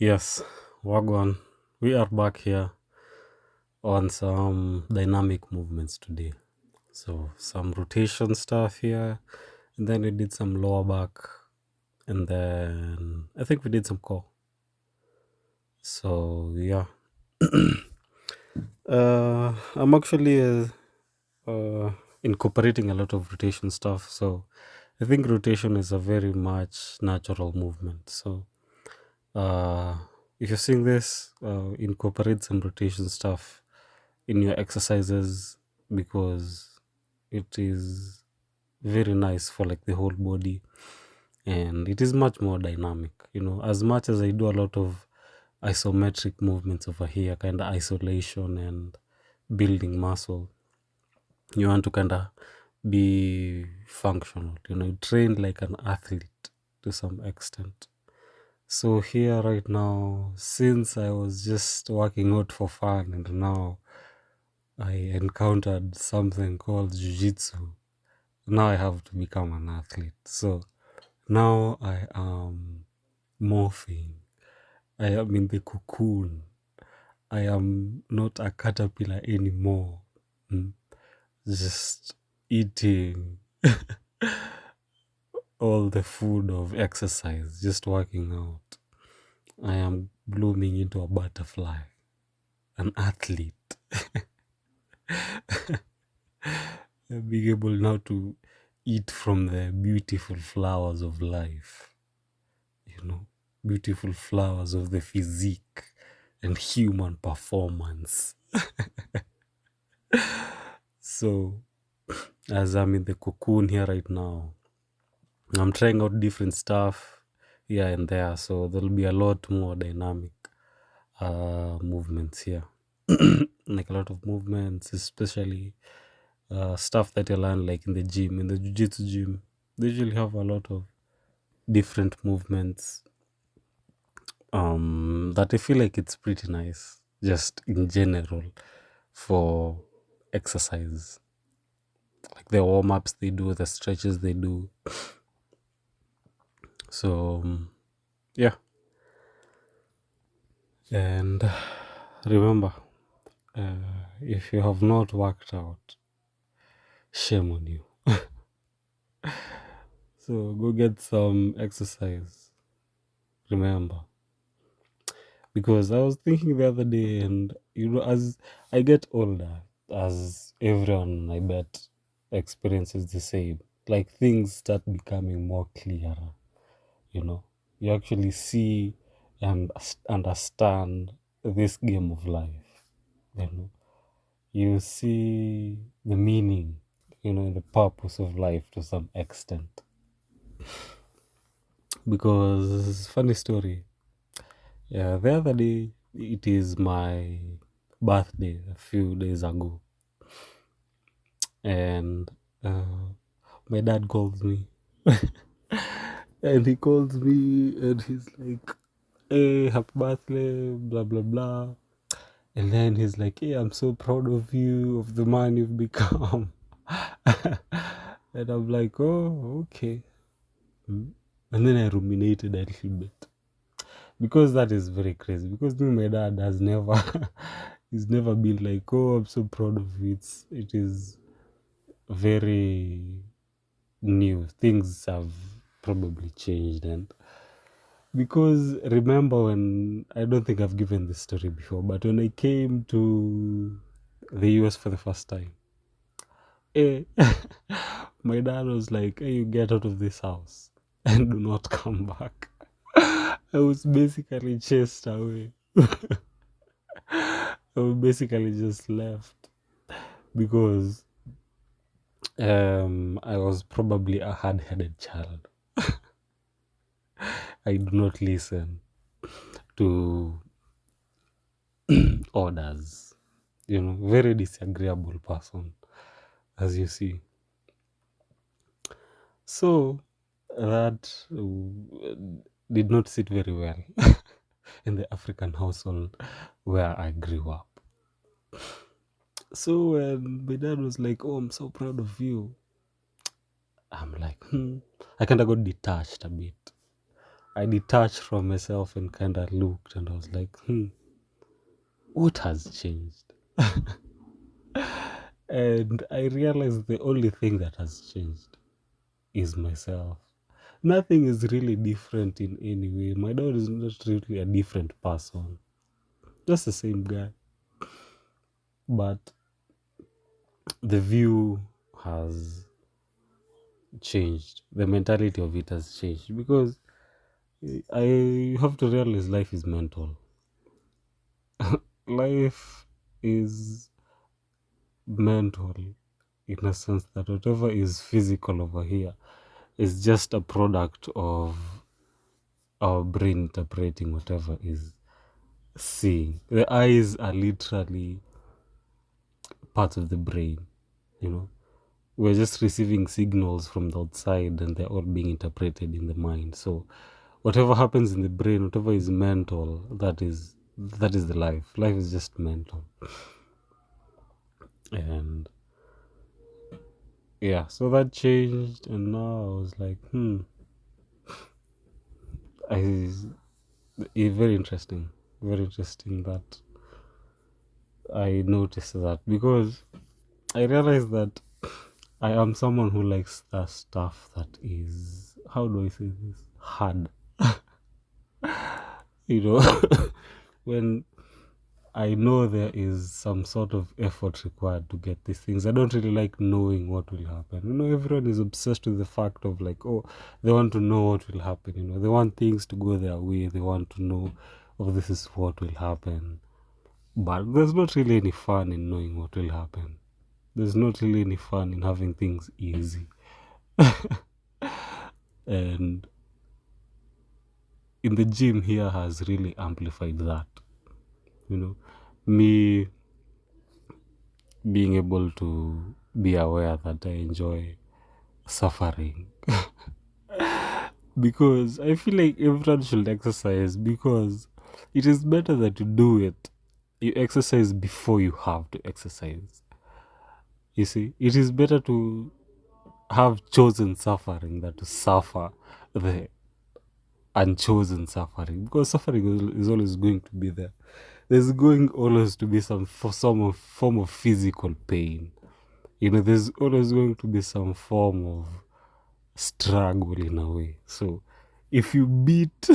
Yes, Wagwan, we are back here on some dynamic movements today. So, some rotation stuff here, and then we did some lower back, and then I think we did some core. So, yeah. I'm actually incorporating a lot of rotation stuff. So, I think rotation is a very much natural movement. So, uh, if you're seeing this, incorporate some rotation stuff in your exercises because it is very nice for like the whole body, and it is much more dynamic. As much as I do a lot of isometric movements over here, kind of isolation and building muscle, you want to kind of be functional, you train like an athlete to some extent. So here right now, since I was just working out for fun and now I encountered something called jiu-jitsu, now I have to become an athlete. So now I am morphing. I am in the cocoon. I am not a caterpillar anymore. Mm. Just eating all the food of exercise, just working out. I am blooming into a butterfly, an athlete. Being able now to eat from the beautiful flowers of life, beautiful flowers of the physique and human performance. So, as I'm in the cocoon here right now, I'm trying out different stuff here and there. So, there'll be a lot more dynamic movements here. Like a lot of movements, especially stuff that you learn like in the gym, in the jiu-jitsu gym. They usually have a lot of different movements that I feel like it's pretty nice just in general for exercise. Like the warm-ups they do, the stretches they do. So yeah. And remember, if you have not worked out, shame on you. So go get some exercise. Remember. Because I was thinking the other day, and as I get older, as everyone I bet experiences the same, like things start becoming more clearer. You know, you actually see and understand this game of life. You know, you see the meaning, the purpose of life to some extent. Because funny story, yeah, the other day it is my birthday a few days ago, and my dad calls me, and he calls me, and he's like, "Hey, happy birthday, blah blah blah," and then he's like, "Hey, I'm so proud of you, of the man you've become," and I'm like, "Oh, okay," and then I ruminated a little bit. Because that is very crazy. Because me, my dad has never, he's never been like, "Oh, I'm so proud of you." It is very new. Things have probably changed, and because remember when I don't think I've given this story before, but when I came to the US for the first time, eh, my dad was like, "Hey, you get out of this house and do not come back." I was basically chased away. I basically just left because I was probably a hard-headed child. I do not listen to orders. Very disagreeable person, as you see. So that did not sit very well in the African household where I grew up. So when my dad was like, "Oh, I'm so proud of you," I'm like, I kind of got detached a bit. I detached from myself and kind of looked, and I was like, what has changed? And I realized the only thing that has changed is myself. Nothing is really different in any way. My dad is not really a different person, just the same guy. But the view has changed. The mentality of it has changed because I have to realize life is mental. Life is mental in a sense that whatever is physical over here is just a product of our brain interpreting whatever is seeing. The eyes are literally part of the brain, you know. We're just receiving signals from the outside and they're all being interpreted in the mind. So whatever happens in the brain, whatever is mental, that is the life. Life is just mental. And yeah, so that changed, and now I was like, very interesting, very interesting that I noticed that because I realized that I am someone who likes the stuff that is, how do I say this, hard. You know, when I know there is some sort of effort required to get these things. I don't really like knowing what will happen. You know, everyone is obsessed with the fact of like, oh, they want to know what will happen. You know, they want things to go their way. They want to know, oh, this is what will happen. But there's not really any fun in knowing what will happen. There's not really any fun in having things easy. And in the gym here has really amplified that. You know, me being able to be aware that I enjoy suffering. Because I feel like everyone should exercise because it is better that you do it. You exercise before you have to exercise. You see, it is better to have chosen suffering than to suffer the unchosen suffering, because suffering is always going to be there. There's going always to be some form of physical pain. You know, there's always going to be some form of struggle in a way. So if you beat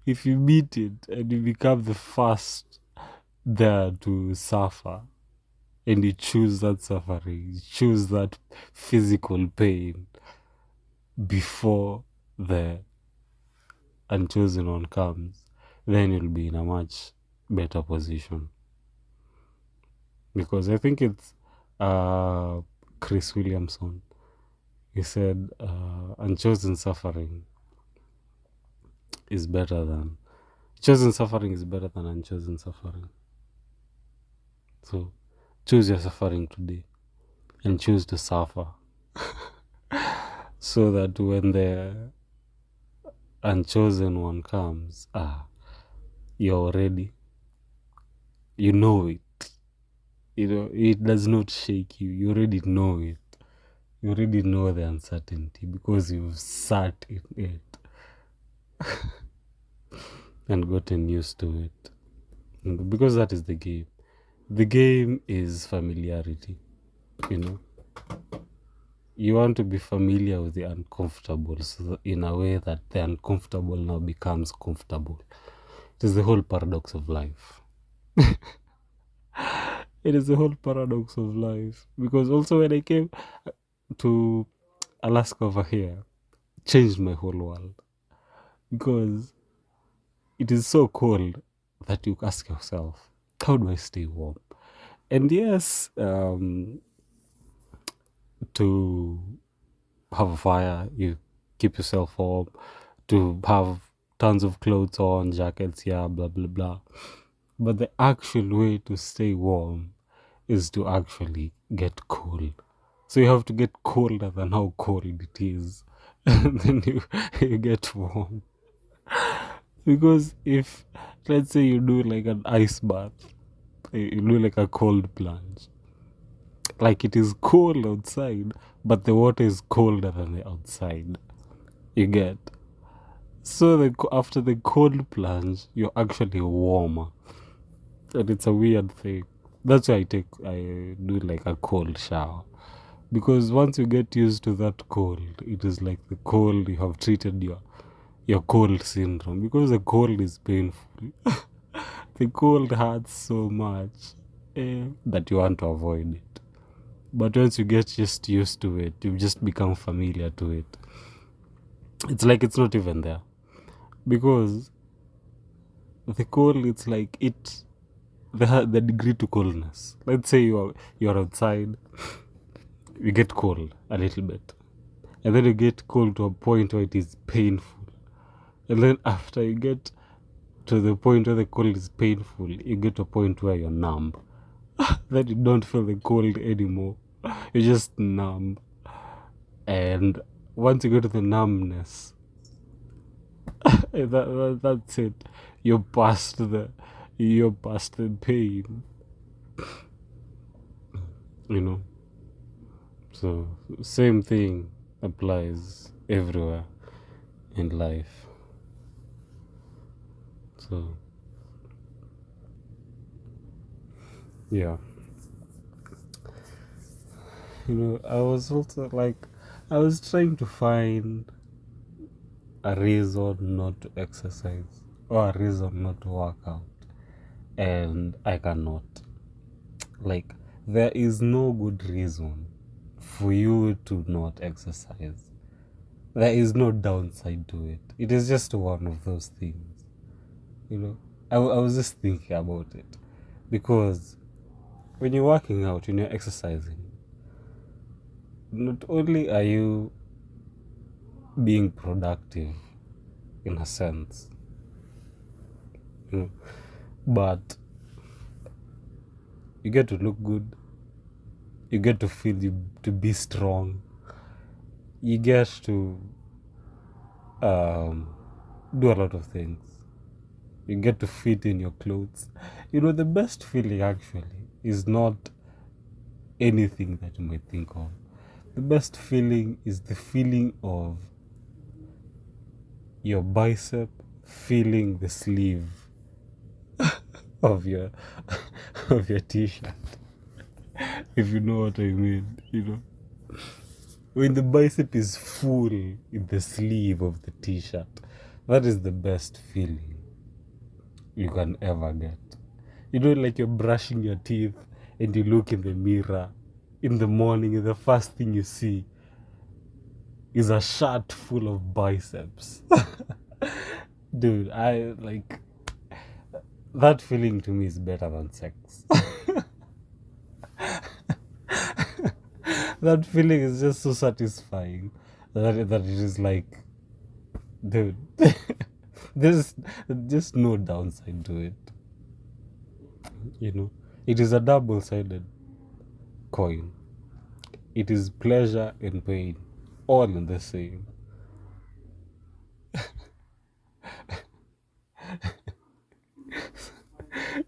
if you beat it and you become the first there to suffer, and you choose that suffering, you choose that physical pain before the unchosen one comes, then you'll be in a much better position. Because I think it's Chris Williamson. He said unchosen suffering is better than chosen suffering is better than unchosen suffering. So choose your suffering today and choose to suffer so that when the unchosen one comes, you're already, you know it. You know, it does not shake you. You already know it. You already know the uncertainty because you've sat in it and gotten used to it. And because that is the game. The game is familiarity, you know. You want to be familiar with the uncomfortable, so in a way that the uncomfortable now becomes comfortable. It is the whole paradox of life. It is the whole paradox of life. Because also when I came to Alaska over here, changed my whole world. Because it is so cold that you ask yourself, how do I stay warm? And yes, to have a fire, you keep yourself warm, to have tons of clothes on, jackets, yeah, blah, blah, blah. But the actual way to stay warm is to actually get cold. So you have to get colder than how cold it is. And then you get warm. Because if, let's say, you do like an ice bath, you do like a cold plunge, like it is cold outside, but the water is colder than the outside. You get? So after the cold plunge, you're actually warmer, and it's a weird thing. That's why I do like a cold shower, because once you get used to that cold, it is like the cold you have treated your cold syndrome, because the cold is painful. The cold hurts so much that you want to avoid it. But once you get just used to it, you just become familiar to it. It's like it's not even there, because the cold, it's like the degree to coldness. Let's say you're outside, you get cold a little bit, and then you get cold to a point where it is painful, and then after you get to the point where the cold is painful, you get to a point where you're numb. Then you don't feel the cold anymore. You're just numb, and once you go to the numbness, that's it. You're past the pain. You know. So same thing applies everywhere in life. So yeah. I was also like, I was trying to find a reason not to exercise or a reason not to work out, and I cannot. Like, there is no good reason for you to not exercise. There is no downside to it. It is just one of those things. I was just thinking about it, because when you're working out, when you're exercising, not only are you being productive in a sense, you know, but you get to look good, you get to to be strong, you get to do a lot of things, you get to fit in your clothes. The best feeling actually is not anything that you might think of. The best feeling is the feeling of your bicep feeling the sleeve of your of your t-shirt, if you know what I mean. When the bicep is full in the sleeve of the t-shirt, that is the best feeling you can ever get. Like you're brushing your teeth and you look in the mirror in the morning, and the first thing you see is a shirt full of biceps. Dude, I like that feeling. To me is better than sex. That feeling is just so satisfying that it is like, dude, there's just no downside to it. It is a double-sided coin. It is pleasure and pain, all in the same.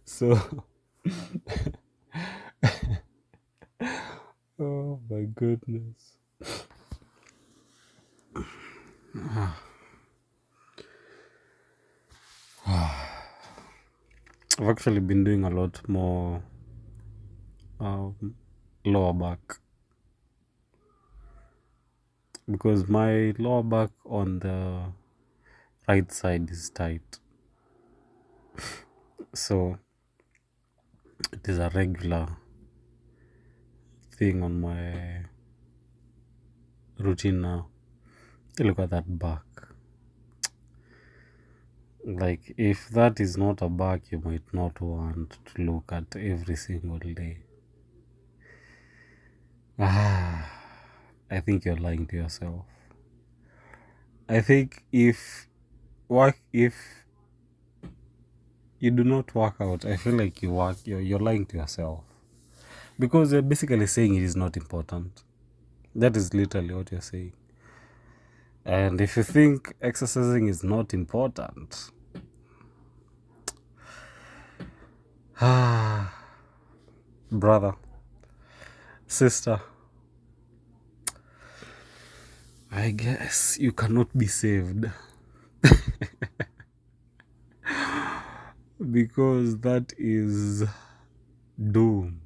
So, oh my goodness. I've actually been doing a lot more lower back, because my lower back on the right side is tight. So it is a regular thing on my routine now. Look at that back. Like, if that is not a back you might not want to look at every single day. I think you're lying to yourself. I think if you do not work out, I feel like you're lying to yourself, because you're basically saying it is not important. That is literally what you're saying. And if you think exercising is not important, brother, sister, I guess you cannot be saved. Because that is doom.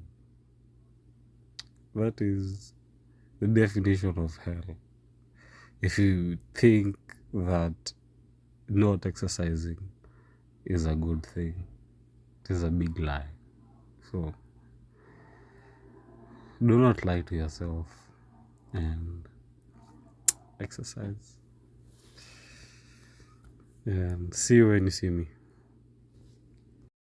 That is the definition of hell. If you think that not exercising is a good thing, it is a big lie. So do not lie to yourself and exercise. And see you when you see me.